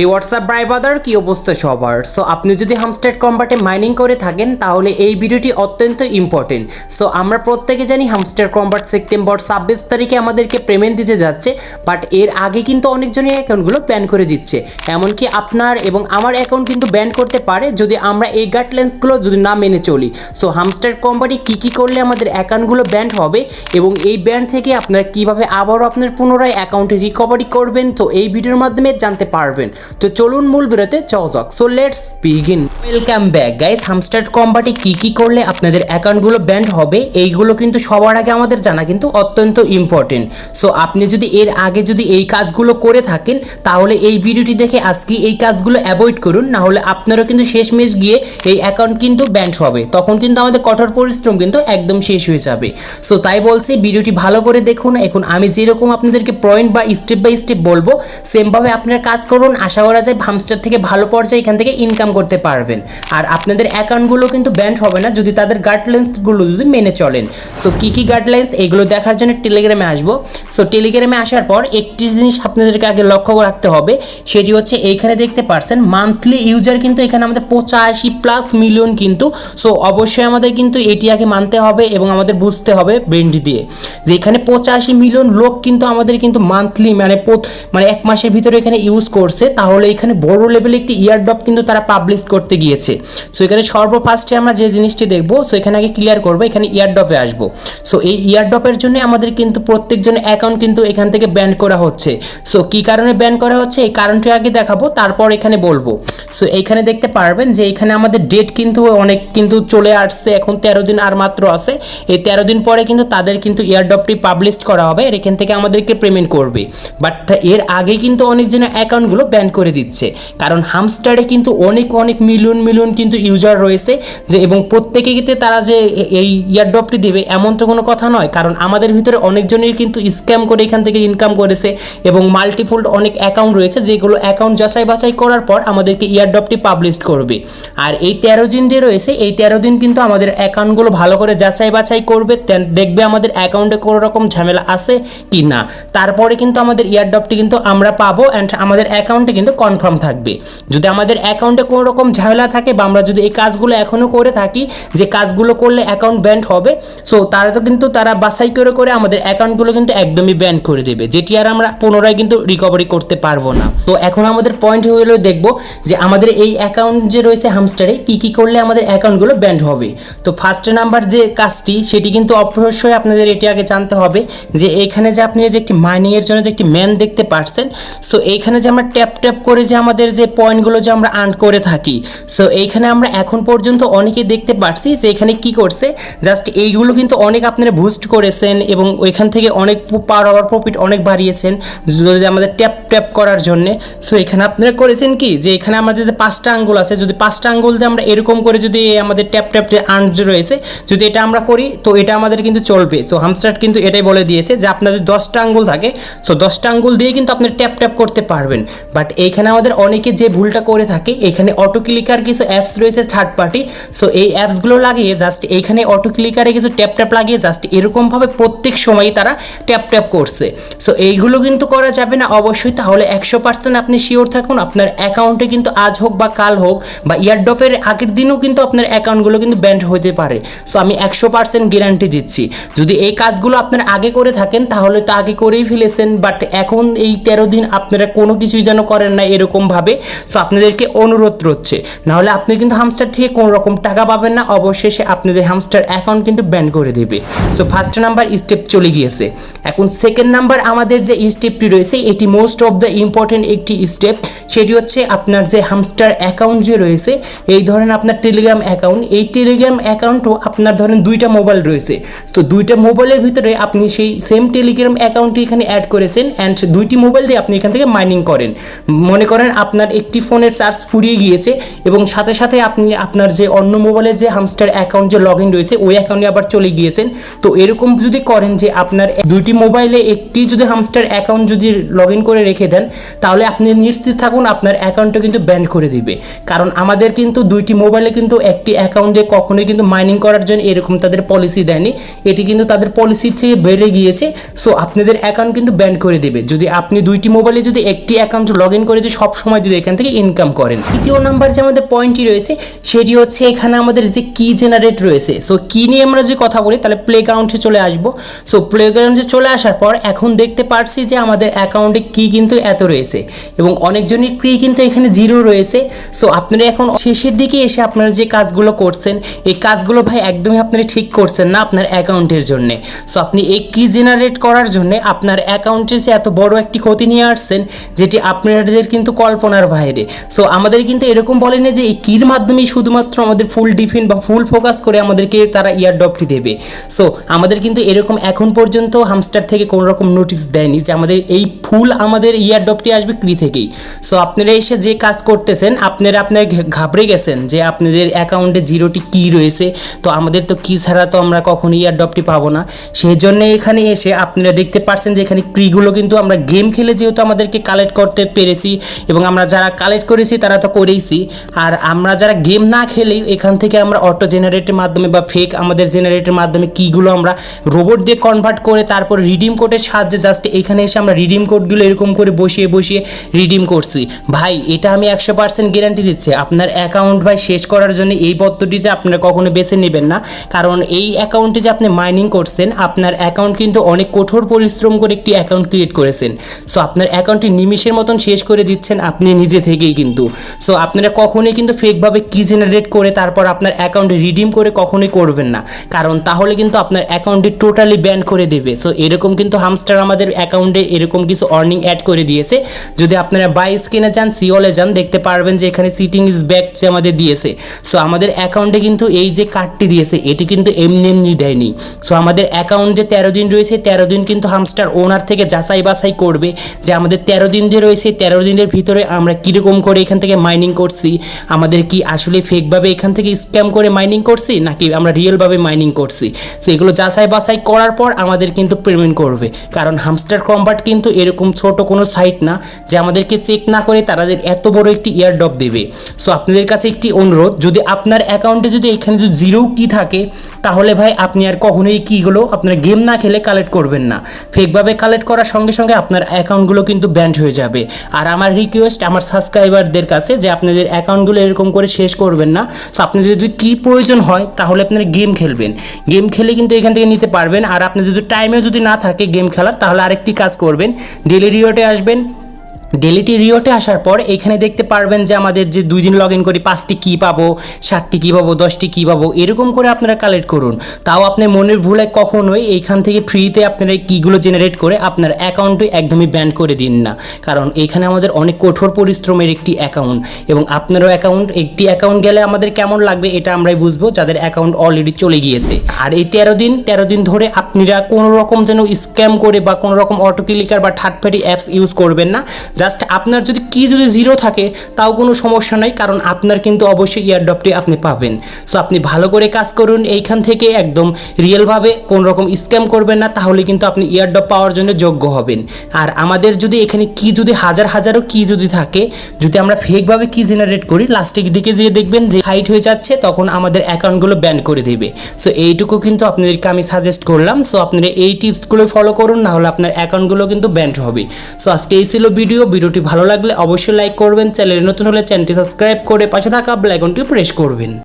এই হোয়াটসঅ্যাপ ভাই ব্রাদার কি অবস্থা সবার। সো আপনি যদি হামস্টার কম্বাটে মাইনিং করে থাকেন তাহলে এই ভিডিওটি অত্যন্ত ইম্পর্টেন্ট। সো আমরা প্রত্যেকে জানি হামস্টার কম্বাট সেপ্টেম্বর 26 তারিখে আমাদেরকে পেমেন্ট দিতে যাচ্ছে, বাট এর আগে কিন্তু অনেকজনের অ্যাকাউন্টগুলো ব্যান করে দিচ্ছে। এমনকি আপনার এবং আমার অ্যাকাউন্ট কিন্তু ব্যান করতে পারে যদি আমরা এই গাইডলাইন্সগুলো যদি না মেনে চলি। সো হামস্টার কম্বাটে কী করলে আমাদের অ্যাকাউন্টগুলো ব্যান হবে এবং এই ব্যান থেকে আপনারা কীভাবে আবারও আপনার পুনরায় অ্যাকাউন্টে রিকভারি করবেন, তো এই ভিডিওর মাধ্যমে জানতে পারবেন। তো চলুন মূল ভিডিওতে যাওয়া যাক। So let's begin. Welcome back guys. Hamster কম্বাটে কী করলে আপনাদের অ্যাকাউন্টগুলো ব্যান্ড হবে এইগুলো কিন্তু সবার আগে আমাদের জানা কিন্তু অত্যন্ত ইম্পর্টেন্ট। সো আপনি যদি এর আগে যদি এই কাজগুলো করে থাকেন তাহলে এই ভিডিওটি দেখে আজকে এই কাজগুলো অ্যাভয়েড করুন, না হলে আপনারও কিন্তু শেষমেশ গিয়ে এই অ্যাকাউন্ট কিন্তু ব্যান্ড হবে, তখন কিন্তু আমাদের কঠোর পরিশ্রম কিন্তু একদম শেষ হয়ে যাবে। সো তাই বলছি ভিডিওটি ভালো করে দেখুন। এখন আমি যেরকম আপনাদেরকে পয়েন্ট বা স্টেপ বাই স্টেপ বলবো সেমভাবে আপনার কাজ করুন। আশা করা যায় হামস্টার থেকে ভালো পর্যায়ে এখান থেকে ইনকাম করতে পারবেন, আর আপনাদের অ্যাকাউন্টগুলো কিন্তু ব্যান্ড হবে না যদি তাদের গাইডলাইন্সগুলো যদি মেনে চলেন। সো কী গাইডলাইন্স এগুলো দেখার জন্য টেলিগ্রামে আসবো। সো টেলিগ্রামে আসার পর একটি জিনিস আপনাদেরকে আগে লক্ষ্য রাখতে হবে, সেটি হচ্ছে এইখানে দেখতে পাচ্ছেন মান্থলি ইউজার কিন্তু এখানে আমাদের 85+ মিলিয়ন কিন্তু। সো অবশ্যই আমাদের কিন্তু এটি আগে মানতে হবে এবং আমাদের বুঝতে হবে ব্রেন্ডি দিয়ে যে এখানে 85 মিলিয়ন লোক কিন্তু আমাদের কিন্তু মান্থলি মানে এক মাসের ভিতরে এখানে ইউজ করছে। তাহলে এখানে বড় লেভেলে একটি ইয়ারড্রপ কিন্তু তারা পাবলিশ করতে গিয়েছে। সো এখানে সর্বফার্স্টে আমরা যে জিনিসটি দেখবো, সো এখানে আগে ক্লিয়ার করবো, এখানে ইয়ারড্রপে আসবো। সো এই ইয়ারড্রপের জন্য আমাদের কিন্তু প্রত্যেকজনের অ্যাকাউন্ট কিন্তু এখান থেকে ব্যান করা হচ্ছে। সো কী কারণে ব্যান করা হচ্ছে এই কারণটি আগে দেখাবো, তারপর এখানে বলবো। সো এইখানে দেখতে পারবেন যে এখানে আমাদের ডেট কিন্তু অনেক কিন্তু চলে আসছে, এখন 13 দিন আর মাত্র আছে। এই 13 দিন পরে কিন্তু তাদের কিন্তু ইয়ারড্রপটি পাবলিশ করা হবে, আর এখান থেকে আমাদেরকে পেমেন্ট করবে। বাট এর আগে কিন্তু অনেকজনের অ্যাকাউন্টগুলো ব্যান করে দিচ্ছে, কারণ হামস্টারে কিন্তু অনেক মিলিয়ন কিন্তু ইউজার রয়েছে যে, এবং প্রত্যেকে কিন্তু তারা যে এই ইয়ারড্রপটি দেবে এমন তো কোনো কথা নয়, কারণ আমাদের ভিতরে অনেকজনের কিন্তু স্ক্যাম করে এখান থেকে ইনকাম করেছে এবং মাল্টিফোল্ড অনেক অ্যাকাউন্ট রয়েছে যেগুলো অ্যাকাউন্ট যাচাই বাছাই করার পর আমাদেরকে ইয়ারড্রপটি পাবলিশ করবে। আর এই 13 দিন যে রয়েছে এই 13 দিন কিন্তু আমাদের অ্যাকাউন্টগুলো ভালো করে যাচাই বাছাই করবে, দেখবে আমাদের অ্যাকাউন্টে কোনো রকম ঝামেলা আছে কি না, তারপরে কিন্তু আমাদের ইয়ারড্রপটি কিন্তু আমরা পাবো অ্যান্ড আমাদের অ্যাকাউন্টে কিন্তু কনফার্ম থাকবে। যদি আমাদের অ্যাকাউন্টে কোনো রকম ঝামেলা থাকে বা আমরা যদি এই কাজগুলো এখনও করে থাকি যে কাজগুলো করলে অ্যাকাউন্ট ব্যান্ড হবে, সো তারা তো কিন্তু তারা বাছাই করে আমাদের অ্যাকাউন্টগুলো কিন্তু একদমই ব্যান্ড করে দেবে, যেটি আর আমরা পুনরায় কিন্তু রিকভারি করতে পারবো না। তো এখন আমাদের পয়েন্ট হলো দেখবো যে আমাদের এই অ্যাকাউন্ট যে রয়েছে হামস্টারে কী করলে আমাদের অ্যাকাউন্টগুলো ব্যান্ড হবে। তো ফার্স্ট নাম্বার যে কাজটি সেটি কিন্তু অবশ্যই আপনাদের এটি আগে জানতে হবে যে এখানে যে আপনি যে একটি মাইনিংয়ের জন্য যে একটি ম্যান দেখতে পাচ্ছেন, সো এইখানে যে আমরা ট্যাপ করে যে আমাদের যে পয়েন্টগুলো যে আমরা আর্ন করে থাকি, সো এইখানে আমরা এখন পর্যন্ত অনেকে দেখতে পাচ্ছি যে এখানে কি করছে, জাস্ট এইগুলো কিন্তু অনেক আপনারা বুস্ট করেছেন এবং ওইখান থেকে অনেক পাওয়ার প্রফিট অনেক বাড়িয়েছেন যদি আমাদের ট্যাপ করার জন্যে। সো এখানে আপনারা করেছেন কি যে এখানে আমাদের 5টা আঙ্গুল আছে, যদি 5টা আঙ্গুল যে আমরা এরকম করে যদি আমাদের ট্যাপ আর্ন যে রয়েছে যদি এটা আমরা করি তো এটা আমাদের কিন্তু চলবে। তো হামস্টার কিন্তু এটাই বলে দিয়েছে যে আপনাদের 10টা আঙ্গুল থাকে, সো 10টা আঙ্গুল দিয়ে কিন্তু আপনি ট্যাপ করতে পারবেন। বাট এইখানে আমাদের অনেকে যে ভুলটা করে থাকে, এখানে অটো ক্লিকার কিছু অ্যাপস রয়েছে থার্ড পার্টি, সো এই অ্যাপসগুলো লাগিয়ে জাস্ট এইখানে অটো ক্লিকারে কিছু ট্যাপ লাগিয়ে জাস্ট এরকমভাবে প্রত্যেক সময়ই তারা ট্যাপ করছে। সো এইগুলো কিন্তু করা যাবে না অবশ্যই, তাহলে 100% আপনি শিওর থাকুন আপনার অ্যাকাউন্টে কিন্তু আজ হোক বা কাল হোক বা ইয়ারড্রপের আগের দিনও কিন্তু আপনার অ্যাকাউন্টগুলো কিন্তু ব্যান্ড হতে পারে। সো আমি 100% গ্যারান্টি দিচ্ছি। যদি এই কাজগুলো আপনারা আগে করে থাকেন তাহলে তো আগে করেই ফেলেছেন, বাট এখন এই 13 দিন আপনারা কোনো কিছুই যেন করেন না এরকমভাবে। সো আপনাদেরকে অনুরোধ রচ্ছে, নাহলে আপনি কিন্তু হামস্টার থেকে কোনো রকম টাকা পাবেন না, অবশেষে আপনাদের হামস্টার অ্যাকাউন্ট কিন্তু ব্যান করে দেবে। সো ফার্স্ট নাম্বার স্টেপ চলে গিয়েছে। এখন সেকেন্ড নাম্বার আমাদের যে স্টেপটি রয়েছে এটি মোস্ট অফ দ্য ইম্পর্টেন্ট একটি স্টেপ, সেটি হচ্ছে আপনার যে হামস্টার অ্যাকাউন্ট যে রয়েছে, এই ধরেন আপনার টেলিগ্রাম অ্যাকাউন্ট, এই টেলিগ্রাম অ্যাকাউন্টও আপনার ধরেন 2টা মোবাইল রয়েছে। তো 2টা মোবাইলের ভিতরে আপনি সেই সেম টেলিগ্রাম অ্যাকাউন্টটি এখানে অ্যাড করেছেন অ্যান্ড 2টি মোবাইল দিয়ে আপনি এখান থেকে মাইনিং করেন। মনে করেন আপনার একটি ফোনের চার্জ ফুরিয়ে গিয়েছে এবং সাথে আপনি আপনার যে অন্য মোবাইলের যে হামস্টার অ্যাকাউন্ট যে লগ ইন রয়েছে ওই অ্যাকাউন্টে আবার চলে গিয়েছেন। তো এরকম যদি করেন যে আপনার 2টি মোবাইলে একটি যদি হামস্টার অ্যাকাউন্ট যদি লগ ইন করে রেখে দেন তাহলে আপনি নিশ্চিত থাকুন থাকুন আপনার অ্যাকাউন্টটা কিন্তু ব্যান করে দিবে। কারণ আমাদের কিন্তু দুইটি মোবাইলে কিন্তু একটি অ্যাকাউন্টে কখনোই কিন্তু মাইনিং করার জন্য এরকম তাদের পলিসি দেয়নি, এটি কিন্তু তাদের পলিসি থেকে বেড়ে গিয়েছে। সো আপনাদের অ্যাকাউন্ট কিন্তু ব্যান করে দেবে যদি আপনি দুইটি মোবাইলে যদি একটি অ্যাকাউন্ট লগ ইন করে দিয়ে সবসময় যদি এখান থেকে ইনকাম করেন। দ্বিতীয় নাম্বার যে আমাদের পয়েন্টটি রয়েছে সেটি হচ্ছে এখানে আমাদের যে কি জেনারেট রয়েছে। সো কি নিয়ে আমরা যে কথা বলি তাহলে প্লে গ্রাউন্ডে চলে আসবো। সো প্লে গ্রাউন্ডে চলে আসার পর এখন দেখতে পাচ্ছি যে আমাদের অ্যাকাউন্টে কি কিন্তু এত রয়েছে এবং অনেকজনের কি কিন্তু এখানে জিরো রয়েছে। সো আপনারা এখন শেষের দিকে এসে আপনারা যে কাজগুলো করছেন এই কাজগুলো ভাই একদমই আপনারা ঠিক করছেন না আপনার অ্যাকাউন্টের জন্য। সো আপনি এই কি জেনারেট করার জন্য আপনার অ্যাকাউন্টের যে এত বড় একটি ক্ষতি নিয়ে আসছেন যেটি আপনাদের কিন্তু কল্পনার বাইরে। সো আমাদের কিন্তু এরকম বলেনি যে এই কির মাধ্যমেই শুধুমাত্র আমাদের ফুল ডিফেন্ড বা ফুল ফোকাস করে আমাদেরকে তারা ইয়ারড্রপটি দেবে। সো আমাদের কিন্তু এরকম এখন পর্যন্ত হামস্টার থেকে কোনো রকম নোটিশ দেয়নি যে আমাদের এই ফুল আমাদের ইয়ারড্রপটি আসবে ক্রি থেকেই। সো আপনারা এসে যে কাজ করতেছেন আপনারা ঘাবড়ে গেছেন যে আপনাদের অ্যাকাউন্টে জিরোটি কি রয়েছে, তো আমাদের তো কি ছাড়া তো আমরা কখনো ইয়ারড্রপটি পাবো না। সেই জন্য এখানে এসে আপনারা দেখতে পাচ্ছেন যে এখানে ক্রিগুলো কিন্তু আমরা গেম খেলে যেহেতু আমাদেরকে কালেক্ট করতে পেরেছি এবং আমরা যারা কালেক্ট করেছি তারা তো করেইছি, আর আমরা যারা গেম না খেলেই এখান থেকে আমরা অটো জেনারেটের মাধ্যমে বা ফেক আমাদের জেনারেটের মাধ্যমে কিগুলো আমরা রোবট দিয়ে কনভার্ট করে তারপর রিডিম কোডের সাহায্যে জাস্ট এখানে এসে আমরা রিডিম কোডগুলো এরকম করে বসিয়ে বসিয়ে রিডিম করছি। ভাই এটা আমি 100% গ্যারান্টি দিচ্ছি আপনার অ্যাকাউন্ট ভাই শেষ করার জন্য এই পদ্ধতি যে আপনারা কখনো বেছে নেবেন না। কারণ এই অ্যাকাউন্টে যে আপনি মাইনিং করছেন আপনার অ্যাকাউন্ট কিন্তু অনেক কঠোর পরিশ্রম করে একটি অ্যাকাউন্ট ক্রিয়েট করেছেন। সো আপনার অ্যাকাউন্টটি নিমিষের মতন শেষ করে দিচ্ছেন আপনি নিজে থেকেই কিন্তু। সো আপনারা কখনোই কিন্তু ফেকভাবে কি জেনারেট করে তারপর আপনার অ্যাকাউন্টে রিডিম করে কখনোই করবেন না, কারণ তাহলে কিন্তু আপনার অ্যাকাউন্টটি টোটালি ব্যান করে দেবে। সো এরকম কিন্তু হামস্টার আমাদের অ্যাকাউন্টে এরকম কিছু আর্নিং অ্যাড করে দিয়েছে। যদি আপনারা বাই স্ক্রিনে যান সিওলে যান দেখতে পারবেন যে এখানে সিটিং ইজ ব্যাক যে আমাদের দিয়েছে। সো আমাদের অ্যাকাউন্টে কিন্তু এই যে কার্ডটি দিয়েছে এটি কিন্তু এমনি দেয়নি। সো আমাদের অ্যাকাউন্ট যে 13 দিন রয়েছে 13 দিন কিন্তু হামস্টার ওনার থেকে যাচাই বাছাই করবে যে আমাদের 13 দিন যে রয়েছে 13 দিনের ভিতরে আমরা কীরকম করে এখান থেকে মাইনিং করছি, আমাদের কি আসলে ফেকভাবে এখান থেকে স্ক্যাম করে মাইনিং করছি নাকি আমরা রিয়েলভাবে মাইনিং করছি। সো এগুলো যাচাই বাছাই করার পর আমাদের কিন্তু পেমেন্ট করবে, কারণ হামস্টার কম্বাট কিন্তু এরকম ছোট কোনো সাইট না যে আমাদেরকে চেক না করে তাদের এত বড় একটি ইয়ারড্রপ দেবে। সো আপনাদের কাছে একটি অনুরোধ, যদি আপনার অ্যাকাউন্টে যদি এখানে যদি জিরো কি থাকে তাহলে ভাই আপনি আর কখনোই কিগুলো আপনার গেম না খেলে কালেক্ট করবেন না। ফেকভাবে কালেক্ট করার সঙ্গে সঙ্গে আপনার অ্যাকাউন্টগুলো কিন্তু ব্যান্ড হয়ে যাবে। আর আমার রিকোয়েস্ট আমার সাবস্ক্রাইবারদের কাছে যে আপনাদের অ্যাকাউন্টগুলো এরকম করে শেষ করবেন না। সো আপনাদের যদি কি প্রয়োজন হয় তাহলে আপনারা গেম খেলবেন, গেম খেলে কিন্তু এখান থেকে নিতে পারবেন। আর আপনার যদি টাইমেও যদি না থাকে গেম খেলার তাহলে আরেকটি কাজ করবেন, ডেলি রিওয়ার্ডে আসবেন। ডেলিটি রিওতে আসার পর এখানে দেখতে পারবেন যে আমাদের যে 2 দিন লগ ইন করি 5টি কি পাবো, 7টি কি পাবো, 10টি কি পাবো, এরকম করে আপনারা কালেক্ট করুন। তাও আপনার মনের ভুলে কখনোই এইখান থেকে ফ্রিতে আপনারা এই কিগুলো জেনারেট করে আপনার অ্যাকাউন্টে একদমই ব্যান করে দিন না, কারণ এখানে আমাদের অনেক কঠোর পরিশ্রমের একটি অ্যাকাউন্ট এবং আপনারও একটি অ্যাকাউন্ট গেলে আমাদের কেমন লাগবে এটা আমরাই বুঝবো যাদের অ্যাকাউন্ট অলরেডি চলে গিয়েছে। আর এই 13 দিন ধরে আপনারা কোনো রকম যেন স্ক্যাম করে বা কোনো রকম অটো ক্লিকার বা থার্ড পার্টি অ্যাপস ইউজ করবেন না। জাস্ট আপনার যদি জিরো থাকে তাও কোনো সমস্যা নাই, কারণ আপনার কিন্তু অবশ্যই ইয়ারড্রপটি আপনি পাবেন। সো আপনি ভালো করে কাজ করুন, এইখান থেকে একদম রিয়েলভাবে কোনো রকম স্ক্যাম করবেন না, তাহলে কিন্তু আপনি ইয়ারড্রপ পাওয়ার জন্য যোগ্য হবেন। আর আমাদের যদি এখানে কি যদি হাজারও কি যদি থাকে, যদি আমরা ফেকভাবে কি জেনারেট করি লাস্টের দিকে যেয়ে দেখবেন যে হাইট হয়ে যাচ্ছে তখন আমাদের অ্যাকাউন্টগুলো ব্যান করে দেবে। সো এইটুকু কিন্তু আপনাদেরকে আমি সাজেস্ট করলাম। সো আপনারা এই টিপসগুলো ফলো করুন, না হলে আপনার অ্যাকাউন্টগুলো কিন্তু ব্যান হবে। সো আজকে এই ছিল ভিডিওটি ভালো লাগলে অবশ্যই লাইক করবেন, চ্যানেলে নতুন হলে চ্যানেলটি সাবস্ক্রাইব করে পাশে থাকা বেল আইকনটি প্রেস করবেন।